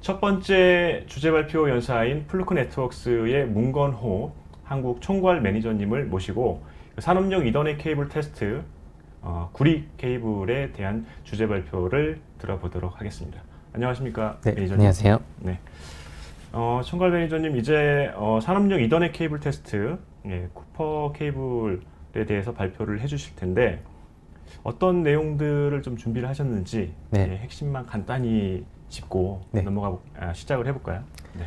첫 번째 주제 발표 연사인 플루크 네트워크스의 문건호 한국 총괄 매니저님을 모시고 산업용 이더넷 케이블 테스트 구리 케이블에 대한 주제 발표를 들어보도록 하겠습니다. 안녕하십니까, 네, 매니저님. 안녕하세요. 네. 총괄 매니저님, 이제 산업용 이더넷 케이블 테스트, 쿠퍼 케이블에 대해서 발표를 해주실 텐데 어떤 내용들을 좀 준비를 하셨는지 네. 핵심만 간단히 짚고 네. 시작을 해볼까요? 네.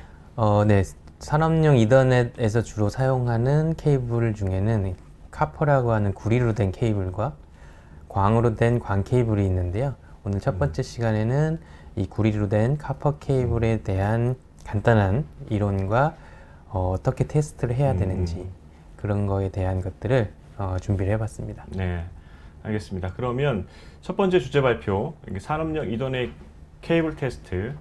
네. 산업용 이더넷에서 주로 사용하는 케이블 중에는 카퍼라고 하는 구리로 된 케이블과 광으로 된 광 케이블이 있는데요. 오늘 첫 번째 시간에는 이 구리로 된 카퍼 케이블에 대한 간단한 이론과 어떻게 테스트를 해야 되는지 그런 거에 대한 것들을 준비를 해봤습니다. 네, 알겠습니다. 그러면 첫 번째 주제 발표, 산업용 이더넷 케이블 테스트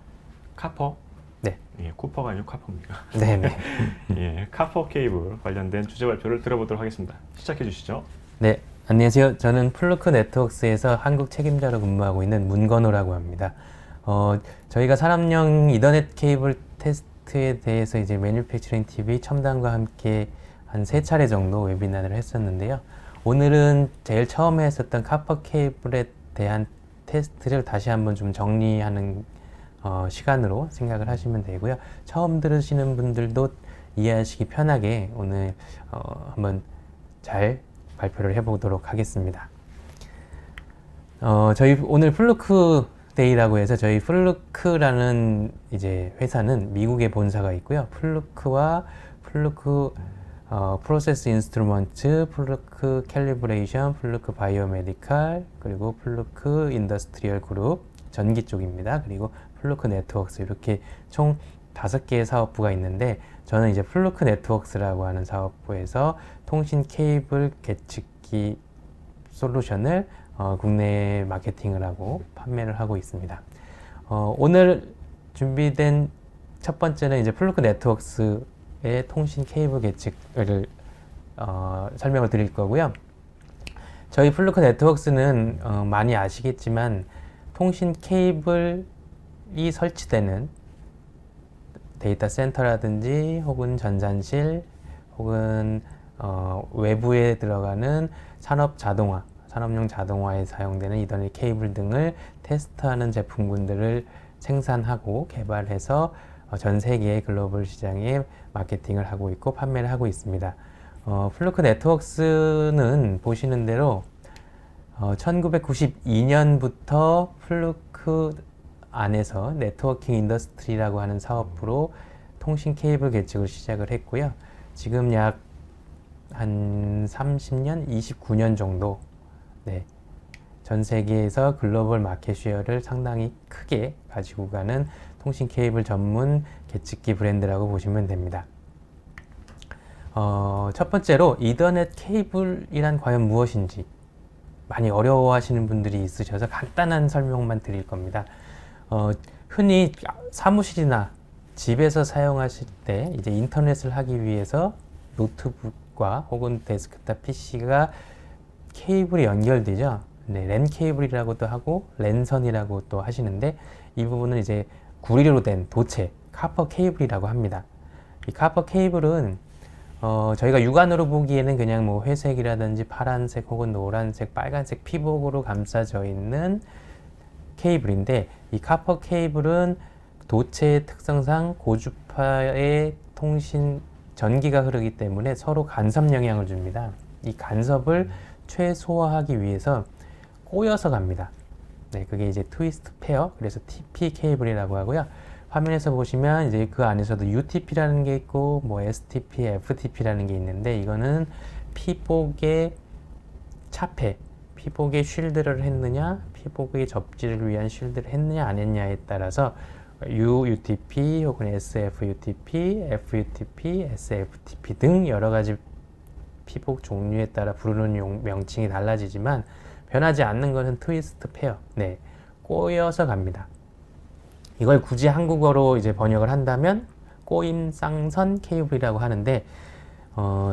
카퍼. 네. 쿠퍼가 아니고 카퍼입니까? 네네. 카퍼 케이블 관련된 주제 발표를 들어보도록 하겠습니다. 시작해 주시죠. 네, 안녕하세요. 저는 플루크 네트워크스에서 한국 책임자로 근무하고 있는 문건호라고 합니다. 저희가 산업용 이더넷 케이블 테스트에 대해서 이제 매뉴팩처링 TV 첨단과 함께 한 3차례 정도 웨비나를 했었는데요. 오늘은 제일 처음에 했었던 카퍼 케이블에 대한 테스트를 다시 한번 좀 정리하는 시간으로 생각을 하시면 되고요. 처음 들으시는 분들도 이해하시기 편하게 오늘 한번 잘 발표를 해보도록 하겠습니다. 저희 오늘 플루크 데이라고 해서 저희 플루크라는 이제 회사는 미국에 본사가 있고요. 플루크와 플루크 프로세스 인스트루먼트, 플루크 캘리브레이션, 플루크 바이오메디칼, 그리고 플루크 인더스트리얼 그룹 전기 쪽입니다. 그리고 플루크 네트워크스, 이렇게 총 5개의 사업부가 있는데 저는 이제 플루크 네트워크스라고 하는 사업부에서 통신 케이블 계측기 솔루션을 국내에 마케팅을 하고 판매를 하고 있습니다. 오늘 준비된 첫 번째는 이제 플루크 네트워크스의 통신 케이블 계측을 설명을 드릴 거고요. 저희 플루크 네트워크스는 많이 아시겠지만 통신 케이블이 설치되는 데이터 센터라든지 혹은 전산실 혹은 외부에 들어가는 산업용 자동화에 사용되는 이더넷 케이블 등을 테스트하는 제품군들을 생산하고 개발해서 전 세계의 글로벌 시장에 마케팅을 하고 있고 판매를 하고 있습니다. 플루크 네트워크스는 보시는 대로 1992년부터 플루크 안에서 네트워킹 인더스트리라고 하는 사업부로 통신 케이블 계측을 시작을 했고요. 지금 약 한 30년, 29년 정도 전 세계에서 글로벌 마켓 쉐어를 상당히 크게 가지고 가는 통신 케이블 전문 계측기 브랜드라고 보시면 됩니다. 첫 번째로 이더넷 케이블이란 과연 무엇인지 많이 어려워하시는 분들이 있으셔서 간단한 설명만 드릴 겁니다. 흔히 사무실이나 집에서 사용하실 때 이제 인터넷을 하기 위해서 노트북과 혹은 데스크탑 PC가 케이블이 연결되죠. 랜 케이블이라고도 하고 랜선이라고 또 하시는데 이 부분은 이제 구리로 된 도체 카퍼 케이블이라고 합니다. 이 카퍼 케이블은 저희가 육안으로 보기에는 그냥 뭐 회색이라든지 파란색 혹은 노란색, 빨간색 피복으로 감싸져 있는 케이블인데 이 카퍼 케이블은 도체의 특성상 고주파의 통신 전기가 흐르기 때문에 서로 간섭 영향을 줍니다. 이 간섭을 최소화하기 위해서 꼬여서 갑니다. 그게 이제 트위스트 페어, 그래서 TP 케이블이라고 하고요. 화면에서 보시면 이제 그 안에서도 UTP라는 게 있고 뭐 STP, FTP라는 게 있는데 이거는 피복의 차폐, 피복의 쉴드를 했느냐, 피복의 접지를 위한 쉴드를 했느냐 안 했냐에 따라서 UUTP 혹은 SFUTP, FUTP, SFTP 등 여러 가지 피복 종류에 따라 부르는 명칭이 달라지지만 변하지 않는 것은 트위스트 페어, 꼬여서 갑니다. 이걸 굳이 한국어로 이제 번역을 한다면 꼬임 쌍선 케이블이라고 하는데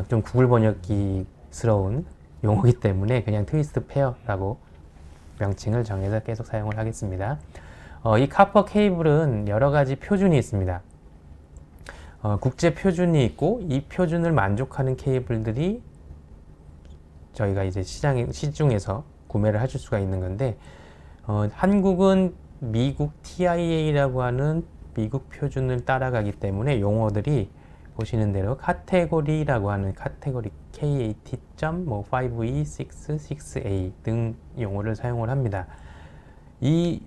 좀 구글 번역기스러운 용어이기 때문에 그냥 트위스트 페어라고 명칭을 정해서 계속 사용을 하겠습니다. 이 카퍼 케이블은 여러 가지 표준이 있습니다. 국제 표준이 있고 이 표준을 만족하는 케이블들이 저희가 이제 시중에서 구매를 하실 수가 있는 건데, 한국은 미국 TIA라고 하는 미국 표준을 따라가기 때문에 용어들이 보시는 대로 카테고리라고 하는 카테고리 KAT.5E, 6, 6A 등 용어를 사용을 합니다. 이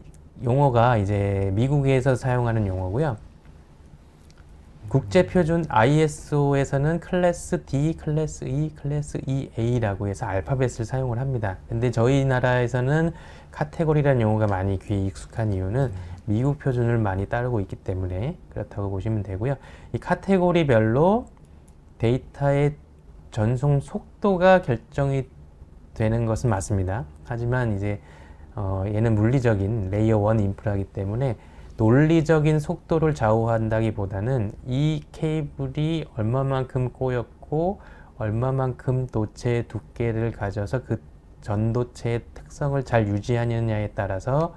용어가 이제 미국에서 사용하는 용어고요. 국제 표준 ISO에서는 클래스 D, 클래스 E, 클래스 EA라고 해서 알파벳을 사용을 합니다. 근데 저희 나라에서는 카테고리라는 용어가 많이 귀에 익숙한 이유는 미국 표준을 많이 따르고 있기 때문에 그렇다고 보시면 되고요. 이 카테고리별로 데이터의 전송 속도가 결정이 되는 것은 맞습니다. 하지만 이제 얘는 물리적인 레이어 1 인프라이기 때문에 논리적인 속도를 좌우한다기보다는 이 케이블이 얼마만큼 꼬였고 얼마만큼 도체의 두께를 가져서 그 전도체의 특성을 잘 유지하느냐에 따라서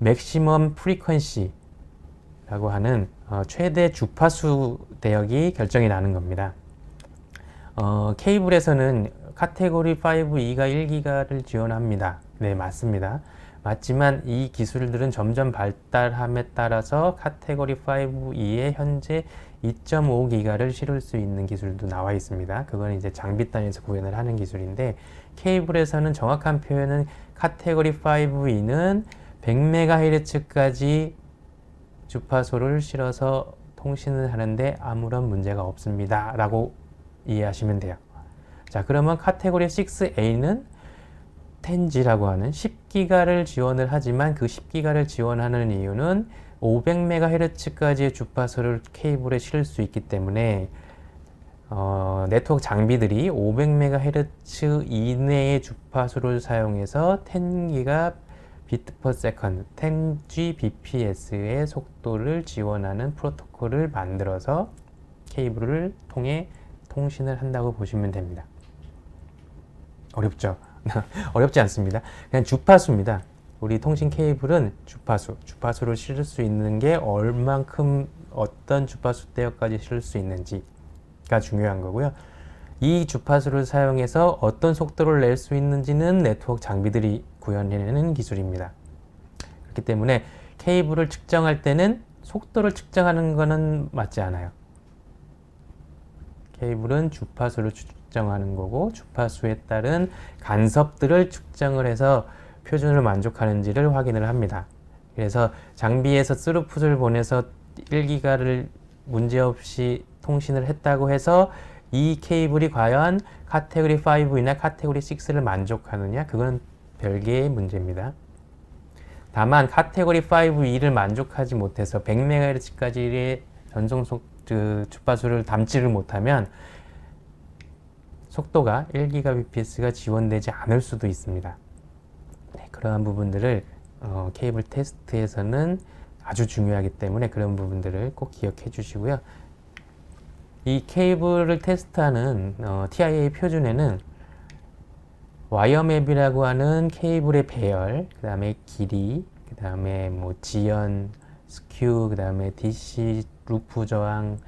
맥시멈 프리퀀시라고 하는 최대 주파수 대역이 결정이 나는 겁니다. 케이블에서는 카테고리 5E가 1기가를 지원합니다. 네, 맞습니다. 맞지만 이 기술들은 점점 발달함에 따라서 카테고리 5E에 현재 2.5기가를 실을 수 있는 기술도 나와 있습니다. 그건 이제 장비단에서 구현을 하는 기술인데, 케이블에서는 정확한 표현은 카테고리 5E는 100MHz까지 주파수를 실어서 통신을 하는데 아무런 문제가 없습니다 라고 이해하시면 돼요. 자, 그러면 카테고리 6A는 10G라고 하는 10기가를 지원을 하지만 그 10기가를 지원하는 이유는 500MHz까지의 주파수를 케이블에 실을 수 있기 때문에 네트워크 장비들이 500MHz 이내의 주파수를 사용해서 10기가 비트 퍼 세컨드, 10Gbps의 속도를 지원하는 프로토콜을 만들어서 케이블을 통해 통신을 한다고 보시면 됩니다. 어렵죠? 어렵지 않습니다. 그냥 주파수입니다. 우리 통신 케이블은 주파수를 실을 수 있는 게 얼만큼 어떤 주파수 대역까지 실을 수 있는지가 중요한 거고요. 이 주파수를 사용해서 어떤 속도를 낼 수 있는지는 네트워크 장비들이 구현해내는 기술입니다. 그렇기 때문에 케이블을 측정할 때는 속도를 측정하는 것은 맞지 않아요. 케이블은 주파수를 측정하는 거고 주파수에 따른 간섭들을 측정을 해서 표준을 만족하는지를 확인을 합니다. 그래서 장비에서 스루풋을 보내서 1기가를 문제없이 통신을 했다고 해서 이 케이블이 과연 카테고리 5이나 카테고리 6를 만족하느냐, 그건 별개의 문제입니다. 다만 카테고리 5E를 만족하지 못해서 100MHz까지의 전송 주파수를 담지를 못하면 속도가 1GBps가 지원되지 않을 수도 있습니다. 네, 그러한 부분들을 케이블 테스트에서는 아주 중요하기 때문에 그런 부분들을 꼭 기억해 주시고요. 이 케이블을 테스트하는 TIA 표준에는 와이어맵이라고 하는 케이블의 배열, 그 다음에 길이, 그 다음에 뭐 지연, 스큐, 그 다음에 DC 루프 저항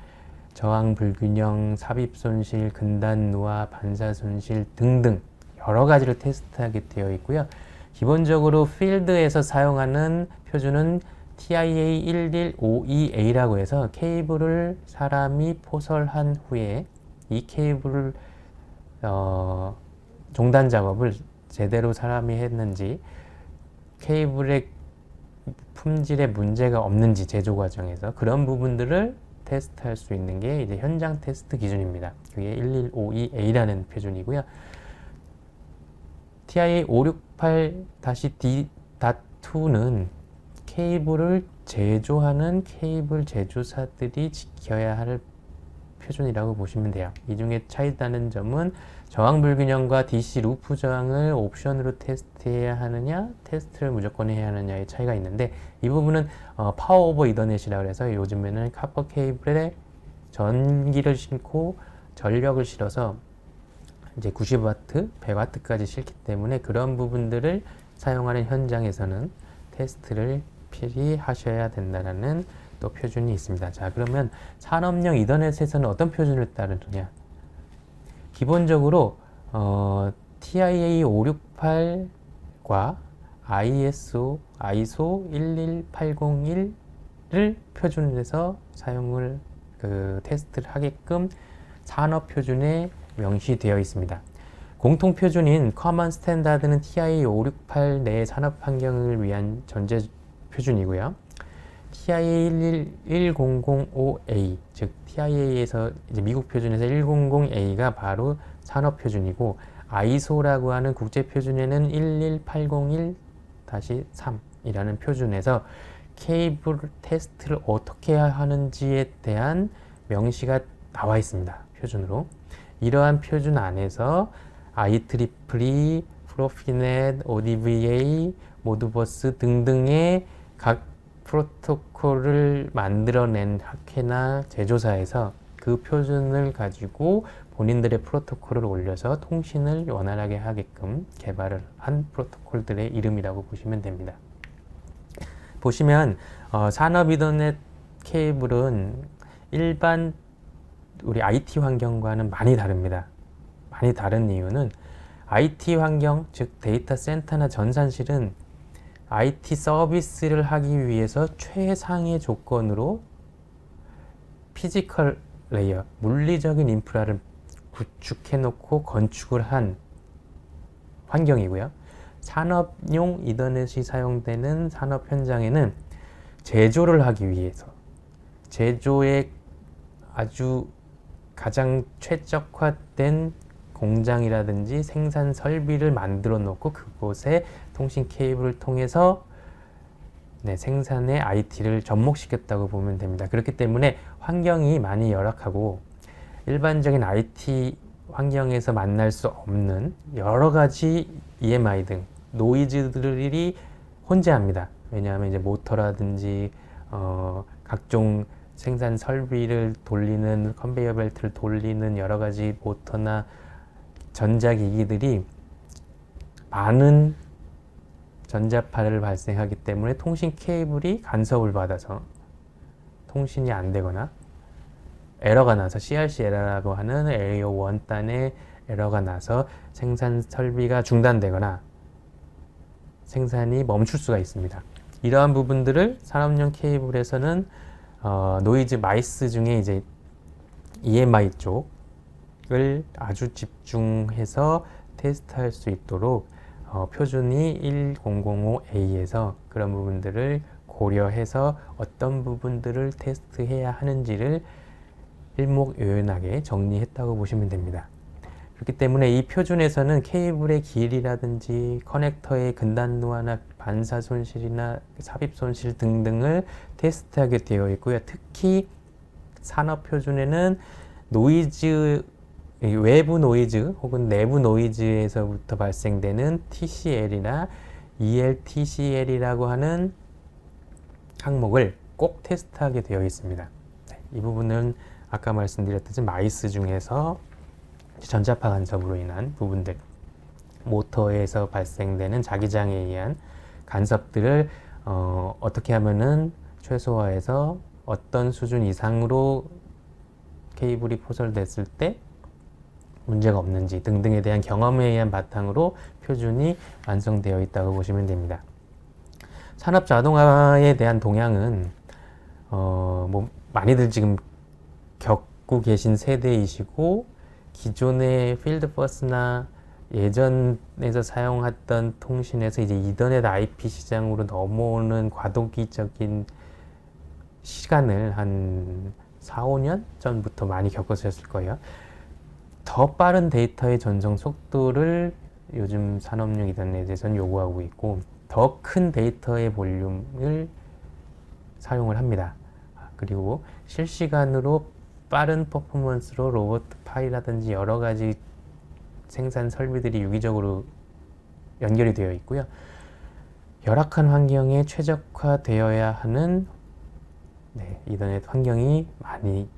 불균형, 삽입 손실, 근단 노화, 반사 손실 등등 여러 가지를 테스트하게 되어 있고요. 기본적으로 필드에서 사용하는 표준은 TIA 1152A라고 해서 케이블을 사람이 포설한 후에 이 케이블을 종단 작업을 제대로 사람이 했는지, 케이블의 품질에 문제가 없는지 제조 과정에서 그런 부분들을 테스트할 수 있는 게 이제 현장 테스트 기준입니다. 그게 1152A라는 표준이고요. TIA 568-D.2는 케이블을 제조하는 케이블 제조사들이 지켜야 할 표준이라고 보시면 돼요. 이 중에 차이다는 점은 저항 불균형과 DC 루프 저항을 옵션으로 테스트해야 하느냐, 테스트를 무조건 해야 하느냐의 차이가 있는데, 이 부분은 파워 오버 이더넷이라고 해서 요즘에는 카퍼 케이블에 전기를 싣고 전력을 실어서 이제 90W, 100W까지 싣기 때문에 그런 부분들을 사용하는 현장에서는 테스트를 필히 하셔야 된다라는 또 표준이 있습니다. 자, 그러면 산업용 이더넷에서는 어떤 표준을 따르느냐? 기본적으로 TIA 568과 ISO 11801을 표준에서 사용을 테스트를 하게끔 산업 표준에 명시되어 있습니다. 공통 표준인 커먼 스탠다드는 TIA 568 내 산업 환경을 위한 전제 표준이고요. TIA 1005A, 즉 TIA에서 이제 미국 표준에서 100A가 바로 산업 표준이고, ISO라고 하는 국제 표준에는 11801-3이라는 표준에서 케이블 테스트를 어떻게 하는지에 대한 명시가 나와 있습니다. 표준으로. 이러한 표준 안에서 IEEE, 프로피넷, ODVA, 모드버스 등등의 각 프로토콜을 만들어낸 학회나 제조사에서 그 표준을 가지고 본인들의 프로토콜을 올려서 통신을 원활하게 하게끔 개발을 한 프로토콜들의 이름이라고 보시면 됩니다. 보시면 산업 이더넷 케이블은 일반 우리 IT 환경과는 많이 다릅니다. 많이 다른 이유는 IT 환경, 즉 데이터 센터나 전산실은 IT 서비스를 하기 위해서 최상의 조건으로 피지컬 레이어, 물리적인 인프라를 구축해 놓고 건축을 한 환경이고요. 산업용 이더넷이 사용되는 산업 현장에는 제조를 하기 위해서 제조에 아주 가장 최적화된 공장이라든지 생산 설비를 만들어 놓고 그곳에 통신 케이블을 통해서 생산의 IT를 접목시켰다고 보면 됩니다. 그렇기 때문에 환경이 많이 열악하고 일반적인 IT 환경에서 만날 수 없는 여러 가지 EMI 등 노이즈들이 혼재합니다. 왜냐하면 이제 모터라든지 각종 생산 설비를 돌리는 컨베이어 벨트를 돌리는 여러 가지 모터나 전자기기들이 많은 전자파를 발생하기 때문에 통신 케이블이 간섭을 받아서 통신이 안 되거나 에러가 나서 CRC 에러라고 하는 에어 원단의 에러가 나서 생산 설비가 중단되거나 생산이 멈출 수가 있습니다. 이러한 부분들을 산업용 케이블에서는 노이즈 마이스 중에 이제 EMI 쪽을 아주 집중해서 테스트할 수 있도록 표준이 1005A에서 그런 부분들을 고려해서 어떤 부분들을 테스트해야 하는지를 일목요연하게 정리했다고 보시면 됩니다. 그렇기 때문에 이 표준에서는 케이블의 길이라든지 커넥터의 근단 노화나 반사 손실이나 삽입 손실 등등을 테스트하게 되어 있고요. 특히 산업 표준에는 노이즈, 외부 노이즈 혹은 내부 노이즈에서부터 발생되는 TCL이나 ELTCL이라고 하는 항목을 꼭 테스트하게 되어 있습니다. 이 부분은 아까 말씀드렸듯이 마이스 중에서 전자파 간섭으로 인한 부분들, 모터에서 발생되는 자기장에 의한 간섭들을 어떻게 하면은 최소화해서 어떤 수준 이상으로 케이블이 포설됐을 때 문제가 없는지 등등에 대한 경험에 의한 바탕으로 표준이 완성되어 있다고 보시면 됩니다. 산업 자동화에 대한 동향은 많이들 지금 겪고 계신 세대이시고 기존의 필드버스나 예전에서 사용했던 통신에서 이제 이더넷 IP 시장으로 넘어오는 과도기적인 시간을 한 4, 5년 전부터 많이 겪으셨을 거예요. 더 빠른 데이터의 전송 속도를 요즘 산업용 이더넷에서는 요구하고 있고 더 큰 데이터의 볼륨을 사용을 합니다. 그리고 실시간으로 빠른 퍼포먼스로 로봇 파이라든지 여러 가지 생산 설비들이 유기적으로 연결이 되어 있고요. 열악한 환경에 최적화되어야 하는 이더넷 환경이 많이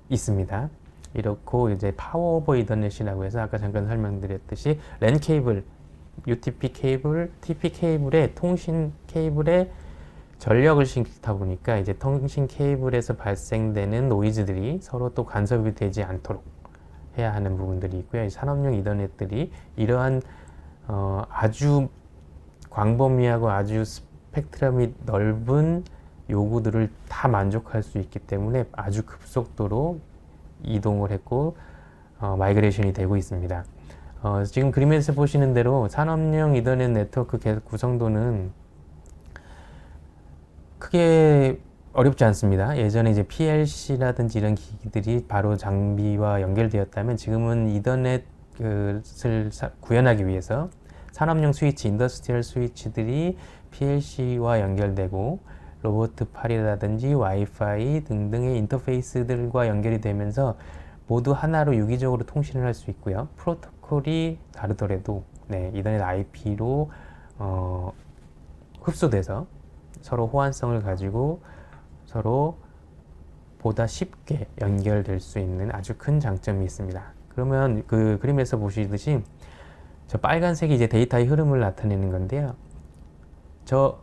있습니다. 이렇고 이제 파워 오버 이더넷이라고 해서 아까 잠깐 설명드렸듯이 랜 케이블, UTP 케이블, TP 케이블의 통신 케이블의 전력을 싣다 보니까 이제 통신 케이블에서 발생되는 노이즈들이 서로 또 간섭이 되지 않도록 해야 하는 부분들이 있고요. 산업용 이더넷들이 이러한 아주 광범위하고 아주 스펙트럼이 넓은 요구들을 다 만족할 수 있기 때문에 아주 급속도로 이동을 했고 마이그레이션이 되고 있습니다. 지금 그림에서 보시는 대로 산업용 이더넷 네트워크 구성도는 크게 어렵지 않습니다. 예전에 이제 PLC라든지 이런 기기들이 바로 장비와 연결되었다면 지금은 이더넷을 구현하기 위해서 산업용 스위치, 인더스트리얼 스위치들이 PLC와 연결되고 로버트 팔이라든지 와이파이 등등의 인터페이스들과 연결이 되면서 모두 하나로 유기적으로 통신을 할 수 있고요. 프로토콜이 다르더라도 이더넷 IP로 흡수돼서 서로 호환성을 가지고 서로 보다 쉽게 연결될 수 있는 아주 큰 장점이 있습니다. 그러면 그 그림에서 보시듯이 저 빨간색이 이제 데이터의 흐름을 나타내는 건데요. 저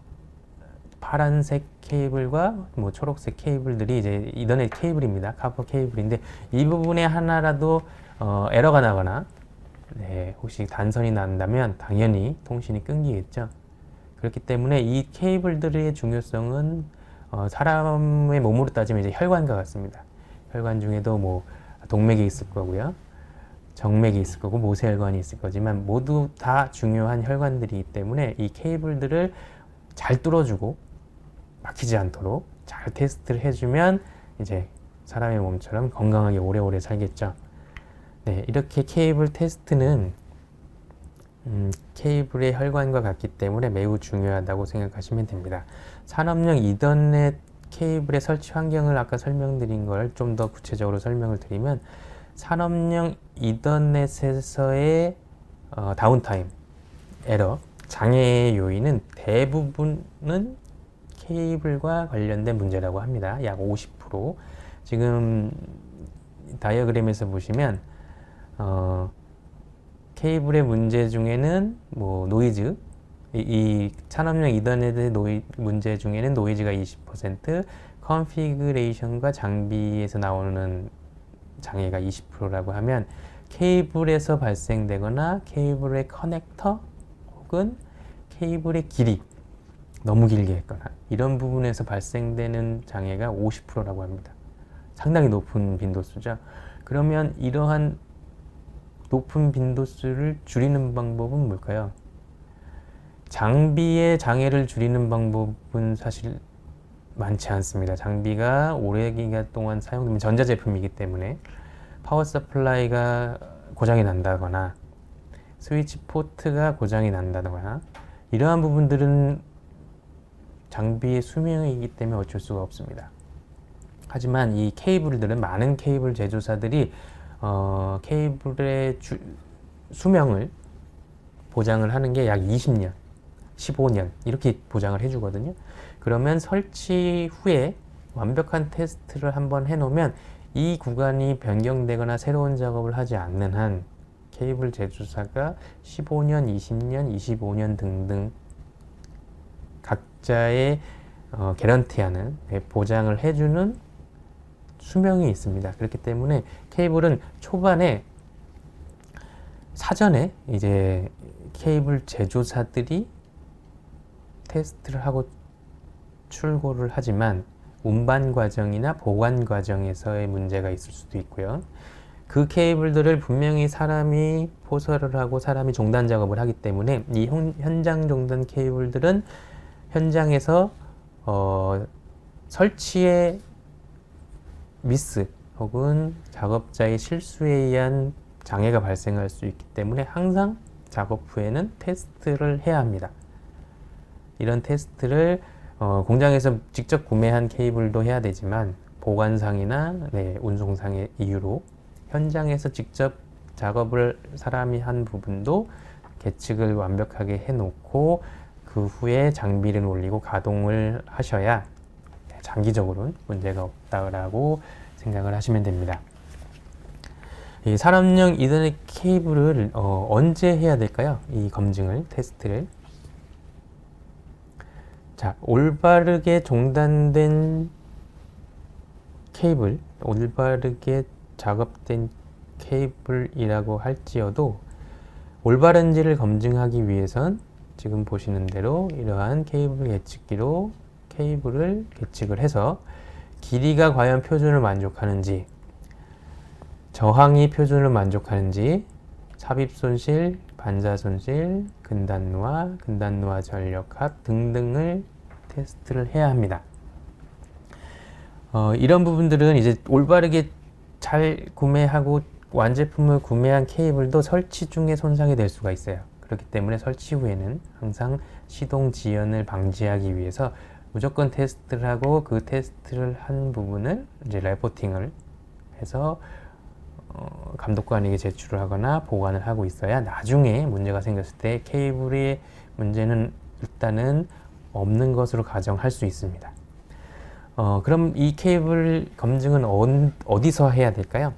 파란색 케이블과 뭐 초록색 케이블들이 이제 이더넷 케이블입니다. 카퍼 케이블인데 이 부분에 하나라도 에러가 나거나 혹시 단선이 난다면 당연히 통신이 끊기겠죠. 그렇기 때문에 이 케이블들의 중요성은 사람의 몸으로 따지면 이제 혈관과 같습니다. 혈관 중에도 뭐 동맥이 있을 거고요. 정맥이 있을 거고 모세혈관이 있을 거지만 모두 다 중요한 혈관들이기 때문에 이 케이블들을 잘 뚫어주고 막히지 않도록 잘 테스트를 해주면 이제 사람의 몸처럼 건강하게 오래오래 살겠죠. 이렇게 케이블 테스트는 케이블의 혈관과 같기 때문에 매우 중요하다고 생각하시면 됩니다. 산업용 이더넷 케이블의 설치 환경을 아까 설명드린 걸 좀 더 구체적으로 설명을 드리면 산업용 이더넷에서의 다운타임, 에러, 장애의 요인은 대부분은 케이블과 관련된 문제라고 합니다. 약 50%. 지금 다이어그램에서 보시면 케이블의 문제 중에는 뭐 노이즈, 이 산업용 이더넷의 문제 중에는 노이즈가 20%, 컨피그레이션과 장비에서 나오는 장애가 20%라고 하면 케이블에서 발생되거나 케이블의 커넥터 혹은 케이블의 길이 너무 길게 했거나 이런 부분에서 발생되는 장애가 50%라고 합니다. 상당히 높은 빈도수죠. 그러면 이러한 높은 빈도수를 줄이는 방법은 뭘까요? 장비의 장애를 줄이는 방법은 사실 많지 않습니다. 장비가 오래 기간 동안 사용되면 전자제품이기 때문에 파워 서플라이가 고장이 난다거나 스위치 포트가 고장이 난다거나 이러한 부분들은 장비의 수명이기 때문에 어쩔 수가 없습니다. 하지만 이 케이블들은 많은 케이블 제조사들이 케이블의 수명을 보장을 하는 게 약 20년, 15년 이렇게 보장을 해주거든요. 그러면 설치 후에 완벽한 테스트를 한번 해놓으면 이 구간이 변경되거나 새로운 작업을 하지 않는 한 케이블 제조사가 15년, 20년, 25년 등등 각자의 개런티하는 보장을 해주는 수명이 있습니다. 그렇기 때문에 케이블은 초반에 사전에 이제 케이블 제조사들이 테스트를 하고 출고를 하지만 운반 과정이나 보관 과정에서의 문제가 있을 수도 있고요. 그 케이블들을 분명히 사람이 포설을 하고 사람이 종단 작업을 하기 때문에 이 현장 종단 케이블들은 현장에서 설치의 미스 혹은 작업자의 실수에 의한 장애가 발생할 수 있기 때문에 항상 작업 후에는 테스트를 해야 합니다. 이런 테스트를 공장에서 직접 구매한 케이블도 해야 되지만 보관상이나 운송상의 이유로 현장에서 직접 작업을 사람이 한 부분도 계측을 완벽하게 해놓고 그 후에 장비를 올리고 가동을 하셔야 장기적으로 문제가 없다라고 생각을 하시면 됩니다. 이 산업용 이더넷 케이블을 언제 해야 될까요? 이 검증을, 테스트를. 자, 올바르게 종단된 케이블, 올바르게 작업된 케이블이라고 할지어도 올바른지를 검증하기 위해선 지금 보시는 대로 이러한 케이블 계측기로 케이블을 계측을 해서 길이가 과연 표준을 만족하는지, 저항이 표준을 만족하는지, 삽입 손실, 반사 손실, 근단노화 전력합 등등을 테스트를 해야 합니다. 이런 부분들은 이제 올바르게 잘 구매하고 완제품을 구매한 케이블도 설치 중에 손상이 될 수가 있어요. 그렇기 때문에 설치 후에는 항상 시동 지연을 방지하기 위해서 무조건 테스트를 하고 그 테스트를 한 부분을 이제 레포팅을 해서 감독관에게 제출을 하거나 보관을 하고 있어야 나중에 문제가 생겼을 때 케이블의 문제는 일단은 없는 것으로 가정할 수 있습니다. 그럼 이 케이블 검증은 어디서 해야 될까요?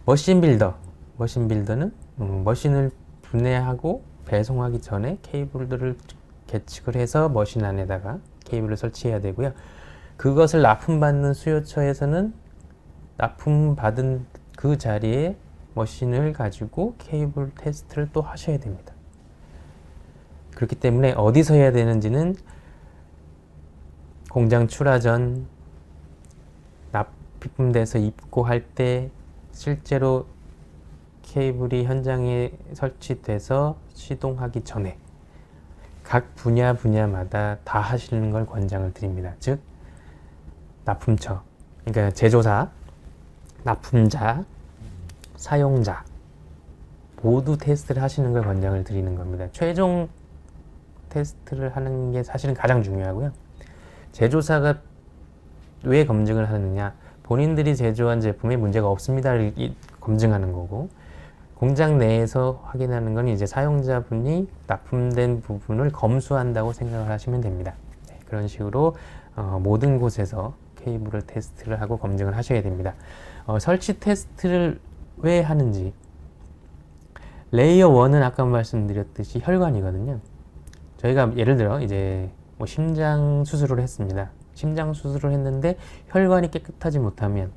머신 빌더는 머신을 분해하고 배송하기 전에 케이블들을 계측을 해서 머신 안에다가 케이블을 설치해야 되고요. 그것을 납품받는 수요처에서는 납품받은 그 자리에 머신을 가지고 케이블 테스트를 또 하셔야 됩니다. 그렇기 때문에 어디서 해야 되는지는 공장 출하 전, 납품돼서 입고할 때 실제로 케이블이 현장에 설치돼서 시동하기 전에 각 분야마다 다 하시는 걸 권장을 드립니다. 즉 납품처, 그러니까 제조사, 납품자, 사용자 모두 테스트를 하시는 걸 권장을 드리는 겁니다. 최종 테스트를 하는 게 사실은 가장 중요하고요. 제조사가 왜 검증을 하느냐, 본인들이 제조한 제품에 문제가 없습니다를 검증하는 거고, 공장 내에서 확인하는 건 이제 사용자분이 납품된 부분을 검수한다고 생각을 하시면 됩니다. 네, 그런 식으로 모든 곳에서 케이블을 테스트를 하고 검증을 하셔야 됩니다. 설치 테스트를 왜 하는지, 레이어 1은 아까 말씀드렸듯이 혈관이거든요. 저희가 예를 들어 이제 심장 수술을 했습니다. 심장 수술을 했는데 혈관이 깨끗하지 못하면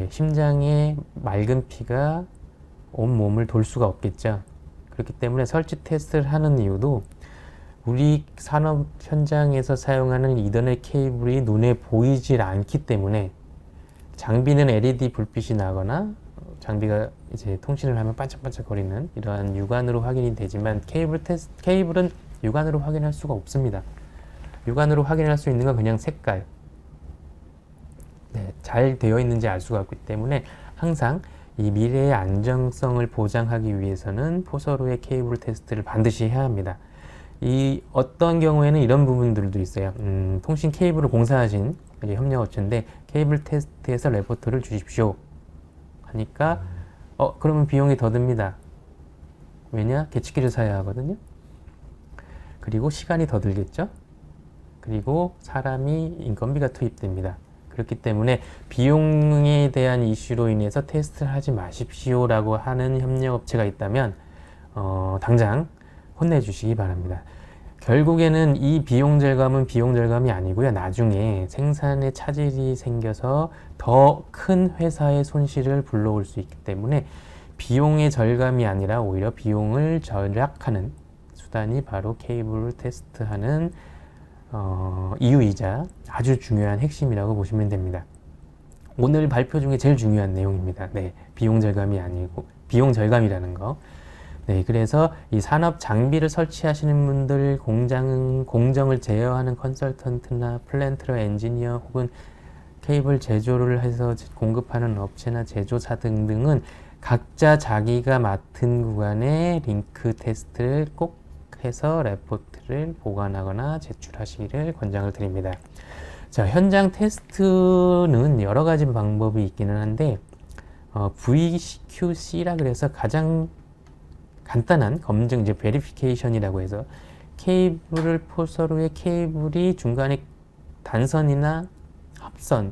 심장에 맑은 피가 온 몸을 돌 수가 없겠죠. 그렇기 때문에 설치 테스트를 하는 이유도 우리 산업 현장에서 사용하는 이더넷 케이블이 눈에 보이질 않기 때문에, 장비는 LED 불빛이 나거나 장비가 이제 통신을 하면 반짝반짝거리는 이러한 육안으로 확인이 되지만 케이블은 육안으로 확인할 수가 없습니다. 육안으로 확인할 수 있는 건 그냥 색깔, 잘 되어 있는지 알 수가 없기 때문에 항상 이 미래의 안정성을 보장하기 위해서는 포서로의 케이블 테스트를 반드시 해야 합니다. 이 어떤 경우에는 이런 부분들도 있어요. 통신 케이블을 공사하신 협력업체인데 케이블 테스트에서 레포트를 주십시오 하니까 그러면 비용이 더 듭니다. 왜냐? 계측기를 사야 하거든요. 그리고 시간이 더 들겠죠. 그리고 사람이 인건비가 투입됩니다. 그렇기 때문에 비용에 대한 이슈로 인해서 테스트를 하지 마십시오 라고 하는 협력업체가 있다면 당장 혼내주시기 바랍니다. 결국에는 이 비용 절감은 비용 절감이 아니고요. 나중에 생산에 차질이 생겨서 더 큰 회사의 손실을 불러올 수 있기 때문에 비용의 절감이 아니라 오히려 비용을 절약하는 수단이 바로 케이블을 테스트하는 이유이자 아주 중요한 핵심이라고 보시면 됩니다. 오늘 발표 중에 제일 중요한 내용입니다. 비용 절감이 아니고 비용 절감이라는 거. 그래서 이 산업 장비를 설치하시는 분들, 공정을 제어하는 컨설턴트나 플랜트러 엔지니어 혹은 케이블 제조를 해서 공급하는 업체나 제조사 등등은 각자 자기가 맡은 구간의 링크 테스트를 꼭 해서 레포트를 보관하거나 제출하시기를 권장을 드립니다. 자, 현장 테스트는 여러 가지 방법이 있기는 한데 VQC라 그래서 가장 간단한 검증, 이제 베리피케이션이라고 해서 포서로의 케이블이 중간에 단선이나 합선은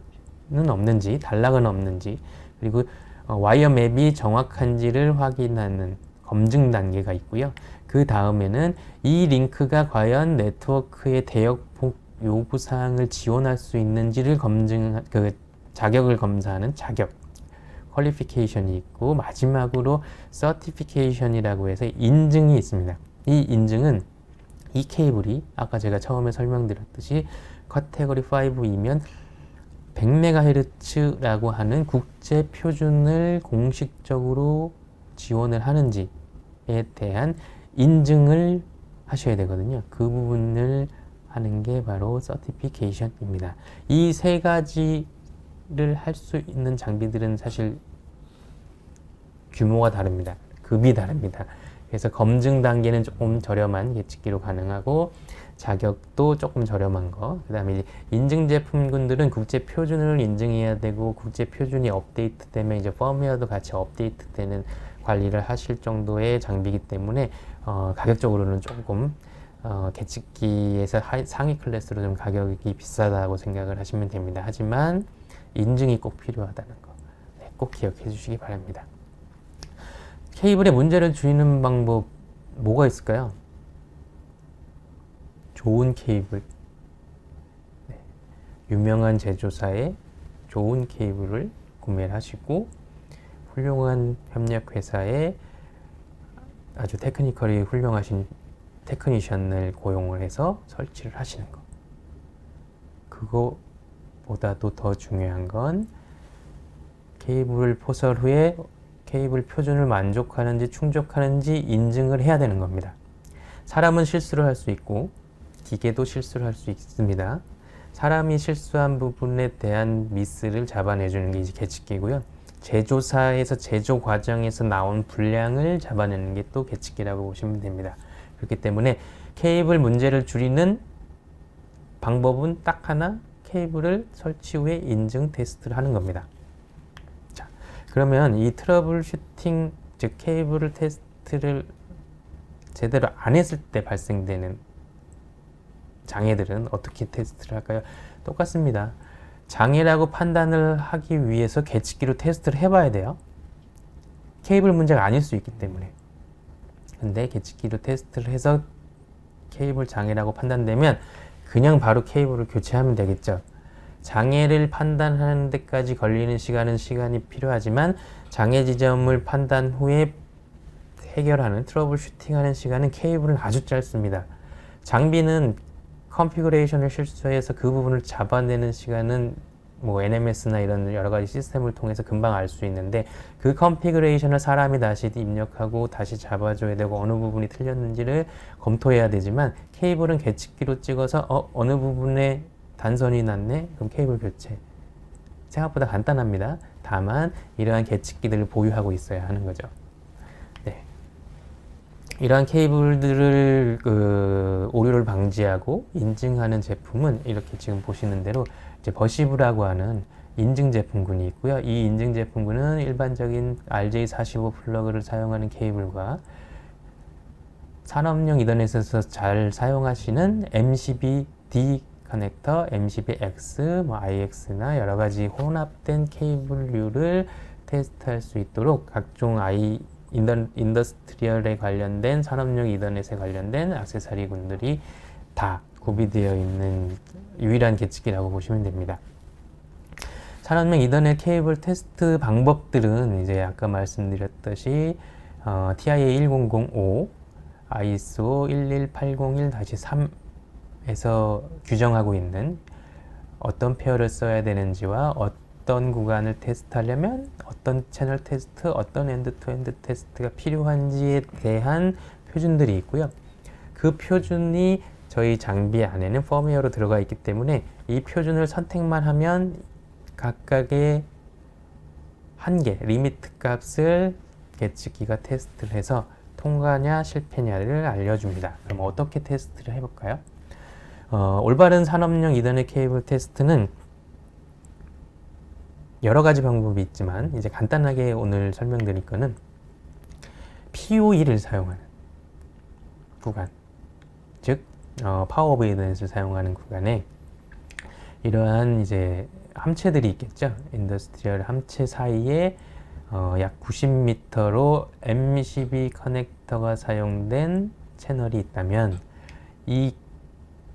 없는지, 단락은 없는지, 그리고 와이어 맵이 정확한지를 확인하는 검증 단계가 있고요. 그 다음에는 이 링크가 과연 네트워크의 대역폭 요구사항을 지원할 수 있는지를 자격을 검사하는 자격, 퀄리피케이션이 있고, 마지막으로 서티피케이션이라고 해서 인증이 있습니다. 이 인증은 이 케이블이 아까 제가 처음에 설명드렸듯이 카테고리 5이면 100MHz라고 하는 국제 표준을 공식적으로 지원을 하는지에 대한 인증을 하셔야 되거든요. 그 부분을 하는 게 바로 서티피케이션입니다. 이 세 가지를 할 수 있는 장비들은 사실 규모가 다릅니다. 급이 다릅니다. 그래서 검증 단계는 조금 저렴한 계측기로 가능하고, 자격도 조금 저렴한 거, 그 다음에 인증 제품군들은 국제 표준을 인증해야 되고, 국제 표준이 업데이트 되면 이제 펌웨어도 같이 업데이트 되는 관리를 하실 정도의 장비이기 때문에 가격적으로는 조금 계측기에서 상위 클래스로 좀 가격이 비싸다고 생각을 하시면 됩니다. 하지만 인증이 꼭 필요하다는 거, 네, 꼭 기억해 주시기 바랍니다. 케이블에 문제를 줄이는 방법 뭐가 있을까요? 좋은 케이블, 네, 유명한 제조사의 좋은 케이블을 구매를 하시고, 훌륭한 협력회사의 아주 테크니컬이 훌륭하신 테크니션을 고용을 해서 설치를 하시는 거. 그거보다도 더 중요한 건 케이블 포설 후에 케이블 표준을 만족하는지 충족하는지 인증을 해야 되는 겁니다. 사람은 실수를 할 수 있고 기계도 실수를 할 수 있습니다. 사람이 실수한 부분에 대한 미스를 잡아내주는 게 이제 계측기고요. 제조사에서 제조 과정에서 나온 불량을 잡아내는 게 또 계측기라고 보시면 됩니다. 그렇기 때문에 케이블 문제를 줄이는 방법은 딱 하나, 케이블을 설치 후에 인증 테스트를 하는 겁니다. 자, 그러면 이 트러블 슈팅, 즉 케이블 테스트를 제대로 안 했을 때 발생되는 장애들은 어떻게 테스트를 할까요? 똑같습니다. 장애라고 판단을 하기 위해서 계측기로 테스트를 해봐야 돼요. 케이블 문제가 아닐 수 있기 때문에. 근데 계측기로 테스트를 해서 케이블 장애라고 판단되면 그냥 바로 케이블을 교체하면 되겠죠. 장애를 판단하는 데까지 걸리는 시간이 필요하지만, 장애 지점을 판단 후에 해결하는 트러블 슈팅하는 시간은 케이블은 아주 짧습니다. 장비는 컨피그레이션을 실수해서 그 부분을 잡아내는 시간은 뭐 NMS나 이런 여러 가지 시스템을 통해서 금방 알 수 있는데, 그 컨피그레이션을 사람이 다시 입력하고 다시 잡아줘야 되고 어느 부분이 틀렸는지를 검토해야 되지만, 케이블은 계측기로 찍어서 어느 부분에 단선이 났네? 그럼 케이블 교체. 생각보다 간단합니다. 다만 이러한 계측기들을 보유하고 있어야 하는 거죠. 네. 이러한 케이블들을 오류를 방지하고 인증하는 제품은 이렇게 지금 보시는 대로 이제 버시브라고 하는 인증 제품군이 있고요. 이 인증 제품군은 일반적인 RJ45 플러그를 사용하는 케이블과 산업용 이더넷에서 잘 사용하시는 MCB-D 커넥터, MCB-X, IX나 여러 가지 혼합된 케이블류를 테스트할 수 있도록 각종 인더스트리얼에 관련된 산업용 이더넷에 관련된 액세서리군들이 다 구비되어 있는 유일한 계측기라고 보시면 됩니다. 산업용 이더넷 케이블 테스트 방법들은 이제 아까 말씀드렸듯이 TIA 1005, ISO 11801-3에서 규정하고 있는 어떤 페어를 써야 되는지와 어떤 구간을 테스트하려면 어떤 채널 테스트, 어떤 엔드-투-엔드 테스트가 필요한지에 대한 표준들이 있고요. 그 표준이 저희 장비 안에는 펌웨어로 들어가 있기 때문에 이 표준을 선택만 하면 각각의 한계, 리미트 값을 계측기가 테스트를 해서 통과냐 실패냐를 알려줍니다. 그럼 어떻게 테스트를 해볼까요? 올바른 산업용 이더넷 케이블 테스트는 여러 가지 방법이 있지만 이제 간단하게 오늘 설명드릴 거는 PoE를 사용하는 구간, 즉 파워 오브 이더넷을 사용하는 구간에 이러한 이제 함체들이 있겠죠. 인더스트리얼 함체 사이에 약 90m로 M12 커넥터가 사용된 채널이 있다면 이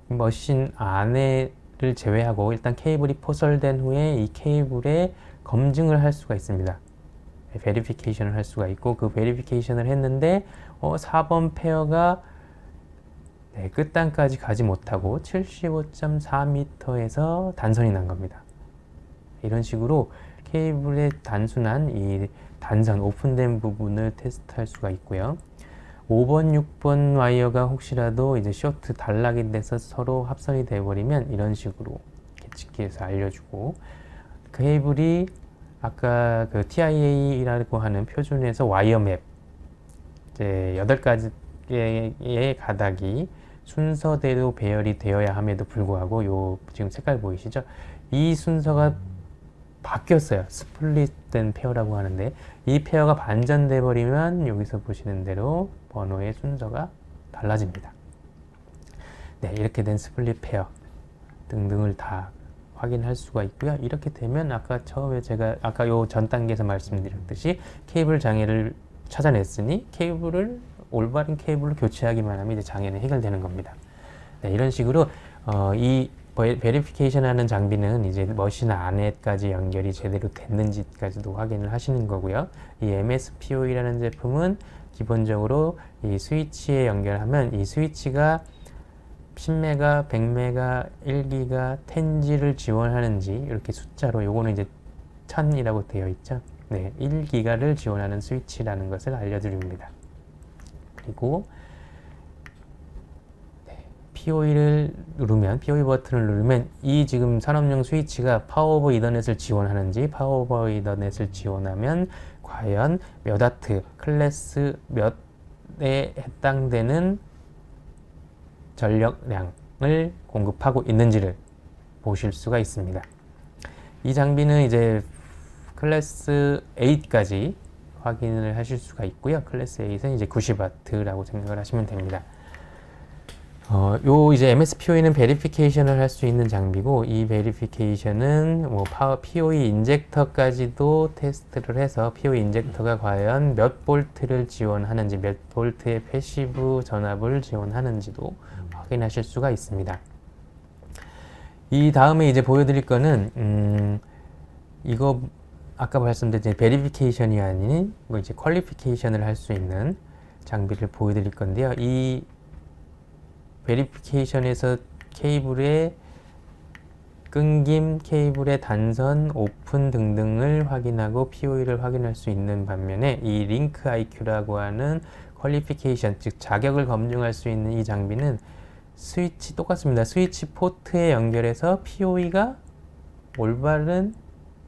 머신 안에를 제외하고 일단 케이블이 포설된 후에 이 케이블에 검증을 할 수가 있습니다. 베리피케이션을 할 수가 있고, 그 베리피케이션을 했는데 4번 페어가 끝단까지 가지 못하고 75.4m에서 단선이 난 겁니다. 이런 식으로 케이블의 단순한 이 단선 오픈된 부분을 테스트할 수가 있고요. 5번, 6번 와이어가 혹시라도 이제 쇼트 단락이 돼서 서로 합선이 돼버리면 이런 식으로 계측기에서 알려주고, 케이블이 아까 그 TIA라고 하는 표준에서 와이어 맵 이제 8가지의 가닥이 순서대로 배열이 되어야 함에도 불구하고 요 지금 색깔 보이시죠? 이 순서가 바뀌었어요. 스플릿된 페어라고 하는데, 이 페어가 반전돼 버리면 여기서 보시는 대로 번호의 순서가 달라집니다. 네, 이렇게 된 스플릿 페어 등등을 다 확인할 수가 있고요. 이렇게 되면 아까 처음에 제가 아까 요 전 단계에서 말씀드렸듯이 케이블 장애를 찾아냈으니 올바른 케이블로 교체하기만 하면 이제 장애는 해결되는 겁니다. 네, 이런 식으로 이 베리피케이션 하는 장비는 이제 머신 안에까지 연결이 제대로 됐는지까지도 확인을 하시는 거고요. 이 MSPOE라는 제품은 기본적으로 이 스위치에 연결하면 이 스위치가 10메가, 100메가, 1기가, 10G를 지원하는지 이렇게 숫자로, 요거는 이제 1000이라고 되어 있죠. 네, 1기가를 지원하는 스위치라는 것을 알려드립니다. 그리고 POE 버튼을 누르면 이 지금 산업용 스위치가 파워 오버 이더넷을 지원하는지, 파워 오버 이더넷을 지원하면 과연 몇 와트, 클래스 몇에 해당되는 전력량을 공급하고 있는지를 보실 수가 있습니다. 이 장비는 이제 클래스 8까지 확인을 하실 수가 있고요. 클래스 8은 이제 90W라고 생각을 하시면 됩니다. 요 이제 MSPOE는 베리피케이션을 할 수 있는 장비고, 이 베리피케이션은 뭐 POE 인젝터까지도 테스트를 해서 POE 인젝터가 과연 몇 볼트를 지원하는지, 몇 볼트의 패시브 전압을 지원하는지도 확인하실 수가 있습니다. 이 다음에 이제 보여드릴 거는 이거 아까 말씀드린 베리피케이션이 아닌 뭐 이제 퀄리피케이션을 할 수 있는 장비를 보여드릴 건데요. 이 베리피케이션에서 케이블의 끊김, 케이블의 단선, 오픈 등등을 확인하고 POE를 확인할 수 있는 반면에 이 링크 IQ라고 하는 퀄리피케이션, 즉 자격을 검증할 수 있는 이 장비는 스위치 똑같습니다. 스위치 포트에 연결해서 POE가 올바른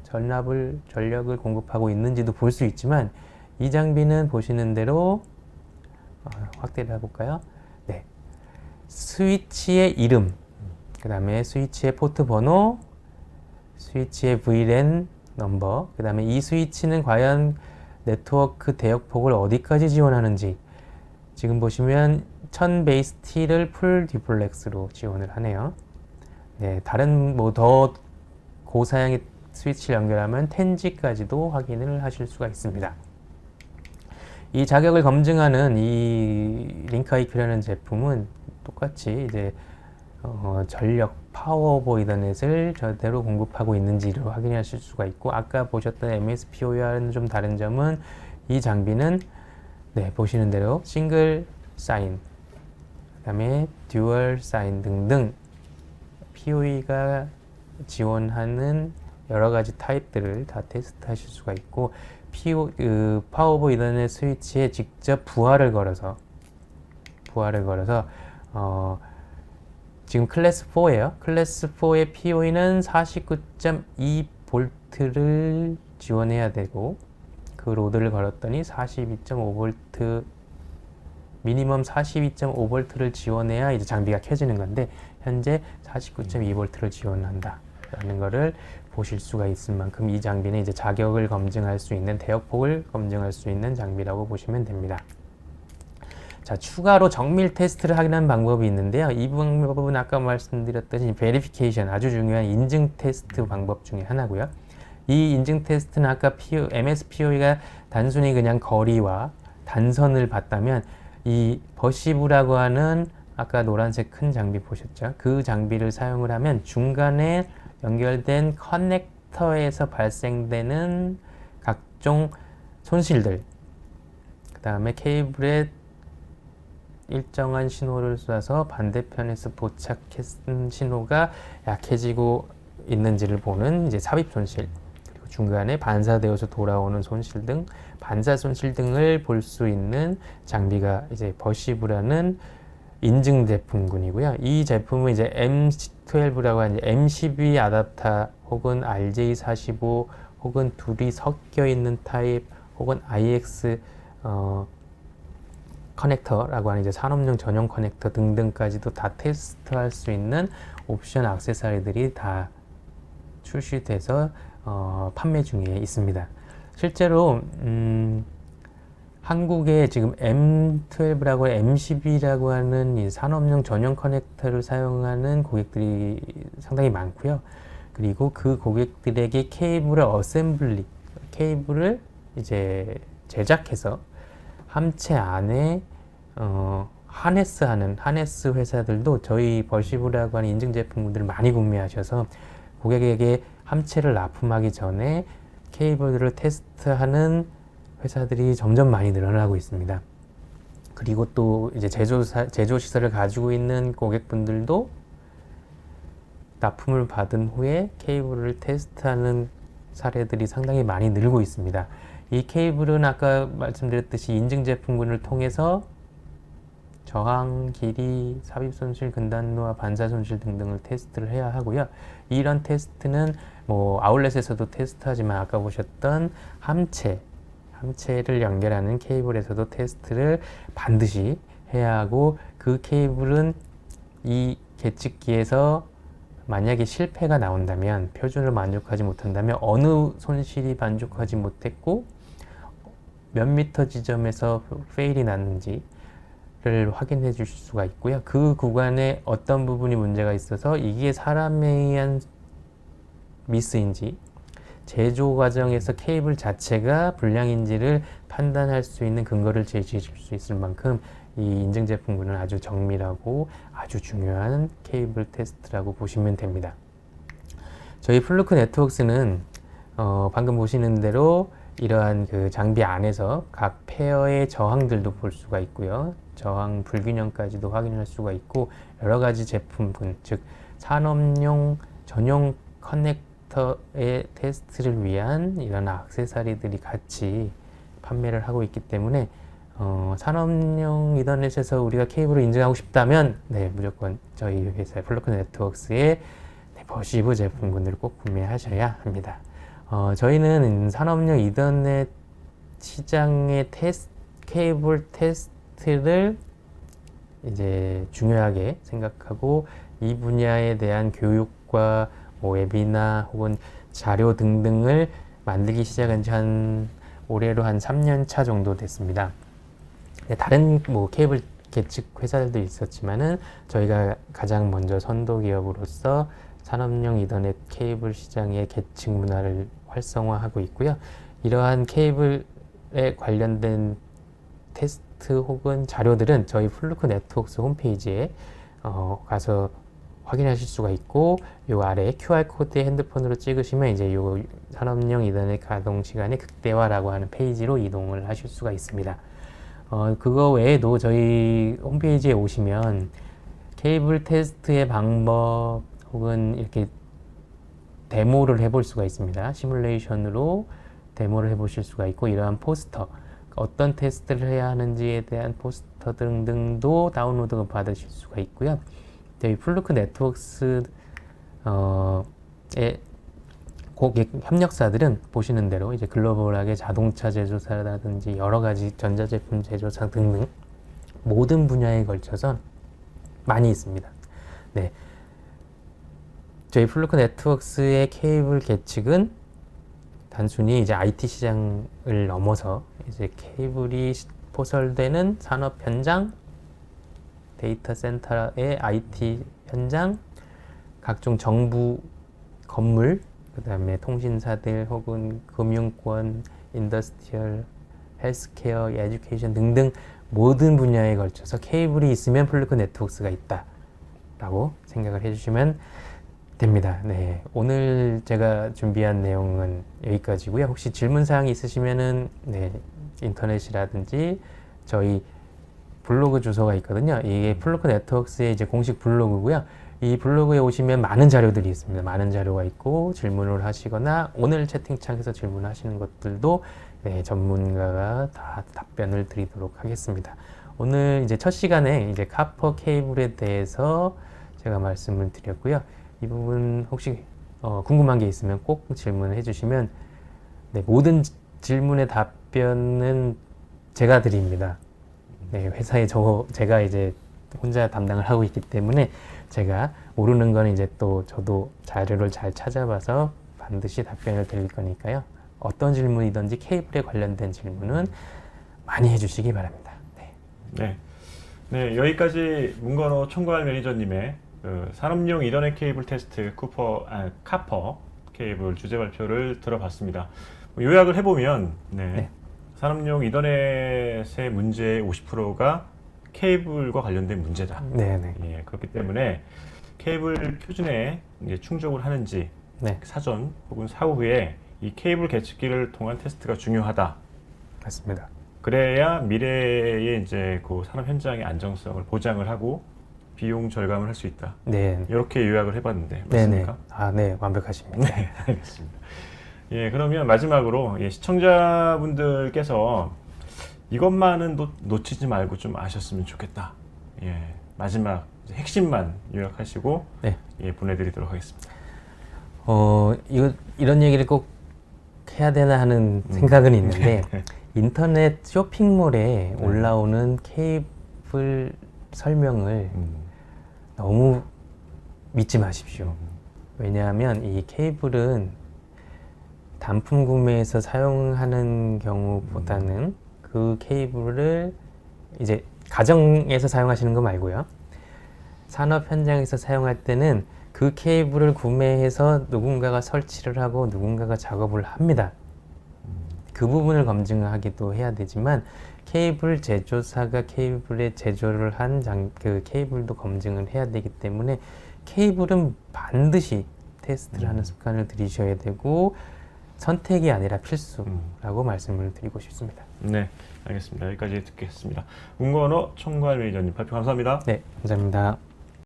전력을 공급하고 있는지도 볼 수 있지만, 이 장비는 보시는 대로 확대를 해볼까요? 네, 스위치의 이름, 그 다음에 스위치의 포트 번호, 스위치의 VLAN 넘버, 그 다음에 이 스위치는 과연 네트워크 대역폭을 어디까지 지원하는지, 지금 보시면 1000 베이스 T를 풀 듀플렉스로 지원을 하네요. 네, 다른 뭐 더 고사양의 스위치를 연결하면 10G까지도 확인을 하실 수가 있습니다. 이 자격을 검증하는 이 링크 IQ라는 제품은 똑같이 이제 전력 파워 오버 이더넷을 제대로 공급하고 있는지를 확인하실 수가 있고, 아까 보셨던 MSPOE와는 좀 다른 점은 이 장비는 보시는 대로 싱글 사인, 그 다음에 듀얼 사인 등등 POE가 지원하는 여러 가지 타입들을 다 테스트하실 수가 있고, 파워 오버 이더넷 스위치에 직접 부하를 걸어서 지금 클래스 4예요. 클래스 4의 POE는 49.2V를 지원해야 되고, 그 로드를 걸었더니 42.5V, 미니멈 42.5V를 지원해야 이제 장비가 켜지는 건데, 현재 49.2V를 지원한다 라는 거를 보실 수가 있을 만큼 이 장비는 이제 자격을 검증할 수 있는, 대역폭을 검증할 수 있는 장비라고 보시면 됩니다. 자, 추가로 정밀 테스트를 하는 방법이 있는데요. 이 방법은 아까 말씀드렸듯이 베리피케이션, 아주 중요한 인증 테스트 방법 중에 하나고요. 이 인증 테스트는 아까 MSPOE가 단순히 그냥 거리와 단선을 봤다면 이 버시브라고 하는 아까 노란색 큰 장비 보셨죠? 그 장비를 사용을 하면 중간에 연결된 커넥터에서 발생되는 각종 손실들, 그 다음에 케이블에 일정한 신호를 쏴서 반대편에서 포착했은 신호가 약해지고 있는지를 보는 이제 삽입 손실, 그리고 중간에 반사되어서 돌아오는 손실 등 반사 손실 등을 볼 수 있는 장비가 이제 버시브라는 인증 제품군이고요. 이 제품은 이제 M12라고 하는 M12 아답터 혹은 RJ45 혹은 둘이 섞여 있는 타입 혹은 IX 커넥터라고 하는 이제 산업용 전용 커넥터 등등까지도 다 테스트할 수 있는 옵션 액세서리들이 다 출시돼서 판매 중에 있습니다. 실제로 한국에 지금 M12라고 M12라고 하는 이 산업용 전용 커넥터를 사용하는 고객들이 상당히 많고요. 그리고 그 고객들에게 케이블을 이제 제작해서 함체 안에 하네스 회사들도 저희 버시브라고 하는 인증 제품들을 많이 구매하셔서 고객에게 함체를 납품하기 전에 케이블을 테스트하는 회사들이 점점 많이 늘어나고 있습니다. 그리고 또 이제 제조 시설을 가지고 있는 고객분들도 납품을 받은 후에 케이블을 테스트하는 사례들이 상당히 많이 늘고 있습니다. 이 케이블은 아까 말씀드렸듯이 인증 제품군을 통해서 저항, 길이, 삽입 손실, 근단로와 반사 손실 등등을 테스트를 해야 하고요. 이런 테스트는 뭐 아울렛에서도 테스트하지만 아까 보셨던 함체를 연결하는 케이블에서도 테스트를 반드시 해야 하고, 그 케이블은 이 계측기에서 만약에 실패가 나온다면, 표준을 만족하지 못한다면 어느 손실이 만족하지 못했고 몇 미터 지점에서 페일이 났는지를 확인해 주실 수가 있고요. 그 구간에 어떤 부분이 문제가 있어서 이게 사람에 의한 미스인지 제조 과정에서 케이블 자체가 불량인지를 판단할 수 있는 근거를 제시해 줄 수 있을 만큼 이 인증 제품군은 아주 정밀하고 아주 중요한 케이블 테스트라고 보시면 됩니다. 저희 플루크 네트워크스는 방금 보시는 대로 이러한 그 장비 안에서 각 페어의 저항들도 볼 수가 있고요. 저항 불균형까지도 확인할 수가 있고, 여러 가지 제품군, 즉 산업용 전용 커넥터의 테스트를 위한 이런 액세서리들이 같이 판매를 하고 있기 때문에 산업용 이더넷에서 우리가 케이블을 인증하고 싶다면 무조건 저희 회사 플루크 네트워크스의 버시브 제품군들을 꼭 구매하셔야 합니다. 저희는 산업용 이더넷 시장의 케이블 테스트를 이제 중요하게 생각하고, 이 분야에 대한 교육과 웨비나 혹은 자료 등등을 만들기 시작한 지 올해로 한 3년 차 정도 됐습니다. 다른 케이블 계측 회사들도 있었지만은 저희가 가장 먼저 선도 기업으로서 산업용 이더넷 케이블 시장의 계측 문화를 활성화하고 있고요. 이러한 케이블에 관련된 테스트 혹은 자료들은 저희 플루크 네트워크스 홈페이지에 가서 확인하실 수가 있고, 요 아래 QR코드에 핸드폰으로 찍으시면 이제 요 산업용 이더넷 가동 시간의 극대화라고 하는 페이지로 이동을 하실 수가 있습니다. 그거 외에도 저희 홈페이지에 오시면 케이블 테스트의 방법 혹은 이렇게 데모를 해볼 수가 있습니다. 시뮬레이션으로 데모를 해보실 수가 있고, 이러한 포스터, 어떤 테스트를 해야 하는지에 대한 포스터 등등도 다운로드 받으실 수가 있고요. 저희 플루크 네트워크스의 고객 협력사들은 보시는 대로 이제 글로벌하게 자동차 제조사라든지 여러 가지 전자제품 제조사 등등 모든 분야에 걸쳐서 많이 있습니다. 네. 저희 플루크 네트워크스의 케이블 계측은 단순히 이제 IT 시장을 넘어서 이제 케이블이 포설되는 산업 현장, 데이터 센터의 IT 현장, 각종 정부 건물 그다음에 통신사들 혹은 금융권, 인더스트리얼, 헬스케어, 에듀케이션 등등 모든 분야에 걸쳐서 케이블이 있으면 플루크 네트워크스가 있다라고 생각을 해주시면 됩니다. 네, 오늘 제가 준비한 내용은 여기까지고요. 혹시 질문 사항이 있으시면은 네, 인터넷이라든지 저희 블로그 주소가 있거든요. 이게 플루크 네트워크스의 이제 공식 블로그고요. 이 블로그에 오시면 많은 자료들이 있습니다. 많은 자료가 있고 질문을 하시거나 오늘 채팅창에서 질문하시는 것들도 네, 전문가가 다 답변을 드리도록 하겠습니다. 오늘 이제 첫 시간에 이제 카퍼 케이블에 대해서 제가 말씀을 드렸고요. 이 부분 혹시 궁금한 게 있으면 꼭 질문을 해주시면 네, 모든 질문의 답변은 제가 드립니다. 네, 회사에 제가 이제 혼자 담당을 하고 있기 때문에 제가 모르는 거는 이제 또 저도 자료를 잘 찾아봐서 반드시 답변을 드릴 거니까요. 어떤 질문이든지 케이블에 관련된 질문은 많이 해주시기 바랍니다. 네. 네, 여기까지 문건호 총괄 매니저님의 산업용 이더넷 케이블 테스트 카퍼 케이블 주제 발표를 들어봤습니다. 요약을 해보면 네. 산업용 이더넷의 문제의 50%가 케이블과 관련된 문제다. 네네. 예, 그렇기 때문에 케이블 표준에 이제 충족을 하는지 네. 사전 혹은 사후에 이 케이블 계측기를 통한 테스트가 중요하다. 맞습니다. 그래야 미래에 이제 그 산업 현장의 안정성을 보장을 하고 비용 절감을 할 수 있다. 네. 이렇게 요약을 해봤는데 네네. 맞습니까? 아, 네, 완벽하십니다. 네, 알겠습니다. 예, 그러면 마지막으로 시청자분들께서 이것만은 놓치지 말고 좀 아셨으면 좋겠다. 예, 마지막 이제 핵심만 요약하시고 네. 예, 보내드리도록 하겠습니다. 이런 얘기를 꼭 해야 되나 하는 생각은 있는데 인터넷 쇼핑몰에 올라오는 케이블 설명을 너무 믿지 마십시오. 왜냐하면 이 케이블은 단품 구매에서 사용하는 경우보다는 그 케이블을 이제 가정에서 사용하시는 거 말고요. 산업 현장에서 사용할 때는 그 케이블을 구매해서 누군가가 설치를 하고 누군가가 작업을 합니다. 그 부분을 검증하기도 해야 되지만 케이블 제조사가 케이블의 제조를 한 그 케이블도 검증을 해야 되기 때문에 케이블은 반드시 테스트를 하는 습관을 들이셔야 되고 선택이 아니라 필수라고 말씀을 드리고 싶습니다. 네, 알겠습니다. 여기까지 듣겠습니다. 문건호 총괄 매니저님 발표 감사합니다. 네, 감사합니다.